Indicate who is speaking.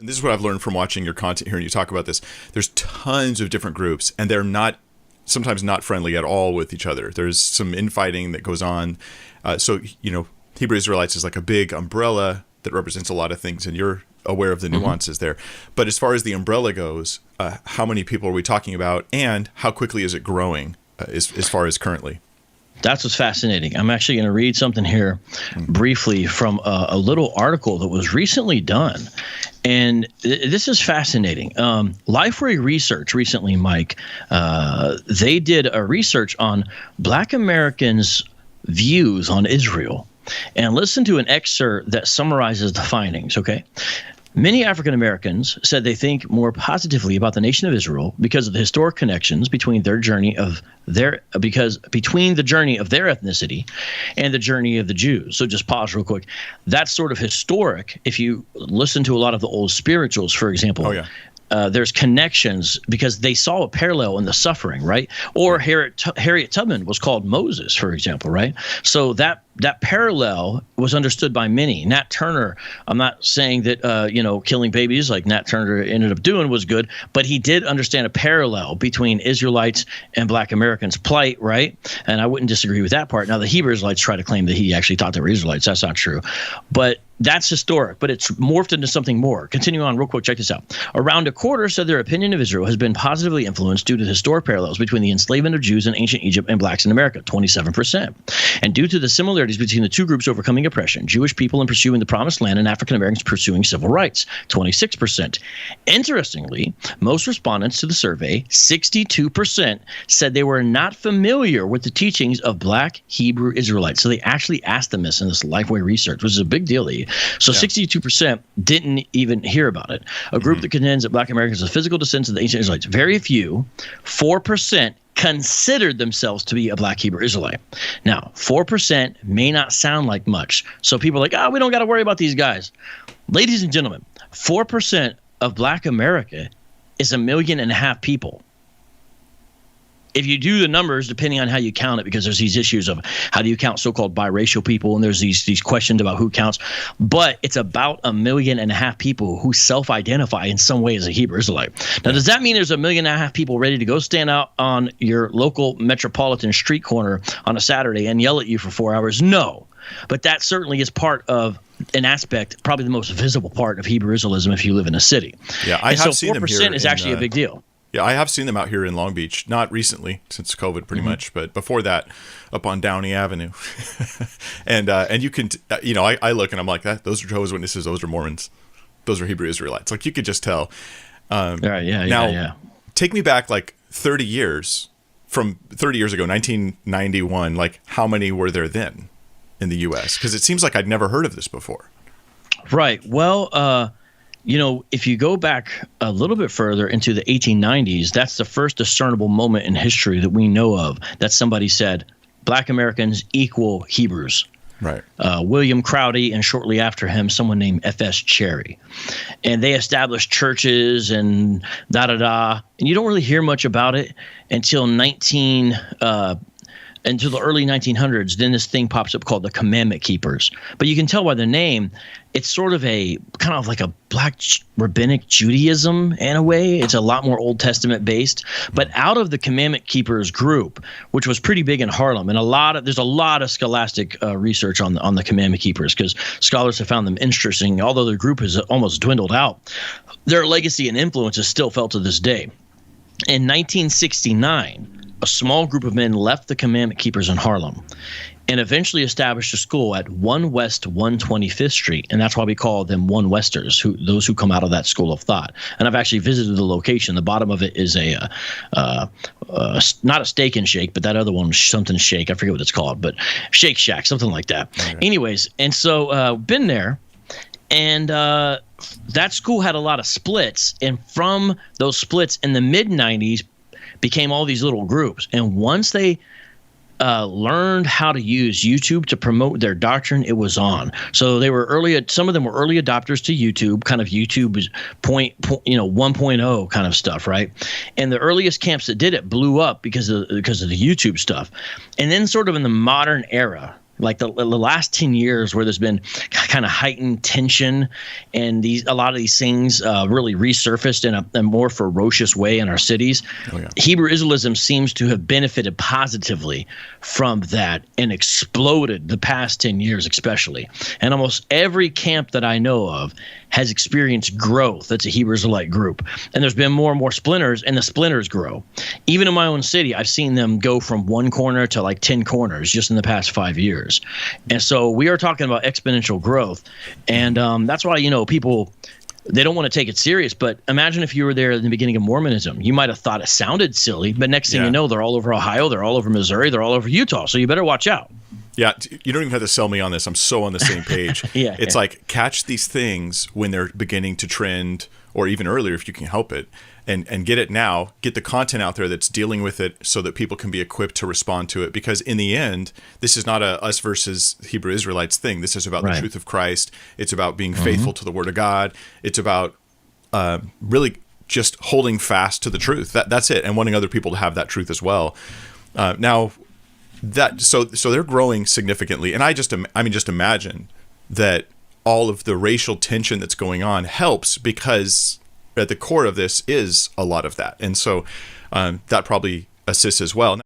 Speaker 1: And this is what I've learned from watching your content here, and you talk about this. There's tons of different groups, and they're sometimes not friendly at all with each other. There's some infighting that goes on. So, Hebrew Israelites is like a big umbrella that represents a lot of things, and you're aware of the nuances there. But as far as the umbrella goes, how many people are we talking about, and how quickly is it growing as far as currently?
Speaker 2: That's what's fascinating. I'm actually going to read something here briefly from a little article that was recently done. And this is fascinating. Lifeway Research recently, Mike, they did a research on Black Americans' views on Israel. And listen to an excerpt that summarizes the findings, okay? Many African Americans said they think more positively about the nation of Israel because of the historic connections between the journey of their ethnicity and the journey of the Jews. So just pause real quick. That's sort of historic. If you listen to a lot of the old spirituals, for example, there's connections because they saw a parallel in the suffering, right? Or Harriet Tubman was called Moses, for example, right? So that parallel was understood by many. Nat Turner, I'm not saying that killing babies like Nat Turner ended up doing was good, but he did understand a parallel between Israelites and Black Americans' plight, right? And I wouldn't disagree with that part. Now the Hebrew Israelites try to claim that he actually thought they were Israelites. That's not true, but that's historic, but it's morphed into something more. Continue on real quick. Check this out. Around a quarter said their opinion of Israel has been positively influenced due to the historic parallels between the enslavement of Jews in ancient Egypt and blacks in America, 27%. And due to the similarities between the two groups overcoming oppression, Jewish people in pursuing the promised land and African Americans pursuing civil rights, 26%. Interestingly, most respondents to the survey, 62%, said they were not familiar with the teachings of Black Hebrew Israelites. So they actually asked them this in this Lifeway research, which is a big deal. So 62% didn't even hear about it. A group that contends that Black Americans are physical descendants of the ancient Israelites. Very few, 4%, considered themselves to be a Black Hebrew Israelite. Now, 4% may not sound like much. So people are like, we don't got to worry about these guys. Ladies and gentlemen, 4% of Black America is 1.5 million people. If you do the numbers, depending on how you count it, because there's these issues of how do you count so-called biracial people, and there's these questions about who counts. But it's about 1.5 million people who self-identify in some way as a Hebrew Israelite. Now, does that mean there's 1.5 million people ready to go stand out on your local metropolitan street corner on a Saturday and yell at you for 4 hours? No. But that certainly is part of an aspect, probably the most visible part of Hebrew Israelism if you live in a city.
Speaker 1: Yeah, I have seen them here.
Speaker 2: 4% is actually a big deal.
Speaker 1: Yeah, I have seen them out here in Long Beach, not recently, since COVID pretty much, but before that, up on Downey Avenue. and you can, I look and I'm like, those are Jehovah's Witnesses, those are Mormons, those are Hebrew Israelites. Like, you could just tell. Take me back like 30 years, from 30 years ago, 1991, like how many were there then in the U.S.? Because it seems like I'd never heard of this before. Right.
Speaker 2: Well, if you go back a little bit further into the 1890s, that's the first discernible moment in history that we know of that somebody said Black Americans equal Hebrews.
Speaker 1: Right.
Speaker 2: William Crowdy, and shortly after him, someone named F.S. Cherry. And they established churches and da-da-da. And you don't really hear much about it until until the early 1900s. Then this thing pops up called the Commandment Keepers. But you can tell by the name, it's sort of a kind of like a Black rabbinic Judaism in a way. It's a lot more Old Testament based. But out of the Commandment Keepers group, which was pretty big in Harlem, and there's a lot of scholastic research on the Commandment Keepers, because scholars have found them interesting. Although the group has almost dwindled out, their legacy and influence is still felt to this day. In 1969, a small group of men left the Commandment Keepers in Harlem and eventually established a school at 1 West 125th Street. And that's why we call them One Westers, those who come out of that school of thought. And I've actually visited the location. The bottom of it is not a Steak and Shake, but that other one, something Shake. I forget what it's called, but Shake Shack, something like that. Okay. Anyways, and so been there. And that school had a lot of splits. And from those splits in the mid-90s, became all these little groups. And once they learned how to use YouTube to promote their doctrine, it was on. So they were some of them were early adopters to YouTube, kind of YouTube 1.0 kind of stuff, right? And the earliest camps that did it blew up because of the YouTube stuff. And then sort of in the modern era, like the last 10 years where there's been kind of heightened tension and a lot of these things really resurfaced in a more ferocious way in our cities. Oh, yeah. Hebrew Israelism seems to have benefited positively from that and exploded the past 10 years especially. And almost every camp that I know of has experienced growth. That's a Hebrew Israelite group. And there's been more and more splinters, and the splinters grow. Even in my own city, I've seen them go from one corner to like 10 corners just in the past 5 years. And so we are talking about exponential growth. And that's why, people, they don't want to take it serious. But imagine if you were there in the beginning of Mormonism. You might have thought it sounded silly, but next thing you know, they're all over Ohio, they're all over Missouri, they're all over Utah. So you better watch out.
Speaker 1: Yeah, you don't even have to sell me on this. I'm so on the same page. It's like catch these things when they're beginning to trend, or even earlier if you can help it, and get it now. Get the content out there that's dealing with it so that people can be equipped to respond to it. Because in the end, this is not a us versus Hebrew Israelites thing. This is about the truth of Christ. It's about being faithful to the Word of God. It's about really just holding fast to the truth. That's it, and wanting other people to have that truth as well. Now. So they're growing significantly, and I just imagine that all of the racial tension that's going on helps, because at the core of this is a lot of that, and so that probably assists as well.